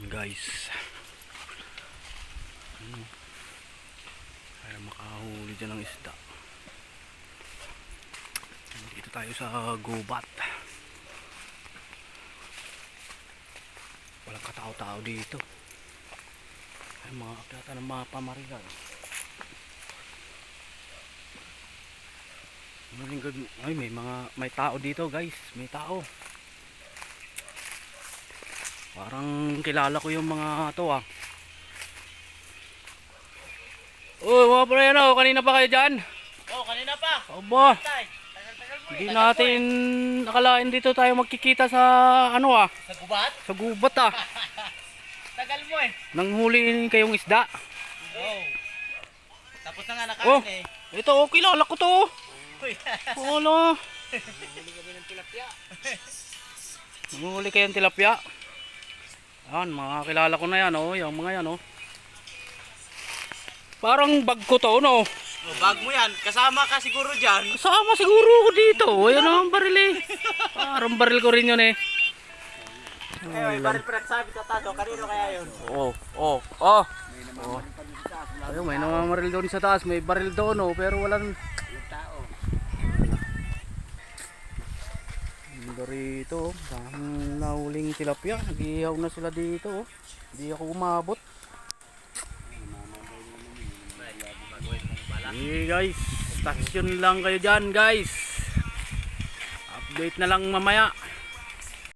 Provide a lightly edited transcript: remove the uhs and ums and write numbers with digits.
Guys, para makahuli dyan ng isda. Dito tayo sa gubat. Walang katao-tao dito. Ay, mga akyata ng mga pamarilan. Ay, may tao dito guys, may tao. Parang kilala ko yung mga to ah. Oh, mga pre, ano, kanina pa kayo dyan? Oh, kanina pa. Aba, Tagal mo hindi natin nakalain dito tayo magkikita sa ano ah, Sa gubat? sa gubat ah. Tagal mo eh. Nanghuli kayong isda. Oh. Tapos na nga Oh, nakain eh. ito oh, kilala ko to. Uy. Wala. Huli kami ng tilapia. Nanghuli kayong tilapia. Yan, mga kilala ko na yan oh, yung mga yan oh. Parang bag ko to no. Oh, bag mo yan. Kasama ka siguro dyan. Kasama siguro ko dito. Ayan ang baril eh. Parang baril ko rin yun eh. Ay, baril pa nagsabi sa taso. Kanino kaya yun? Oh, oh, oh. Oh. Ayun, may namamaril doon sa taas. May baril doon oh, pero walang Tao. rito. Ang nahuling tilapia. Nag-ihaw na sila dito oh. Hindi ako umabot. Hey guys, station lang kayo dyan guys. Update na lang mamaya.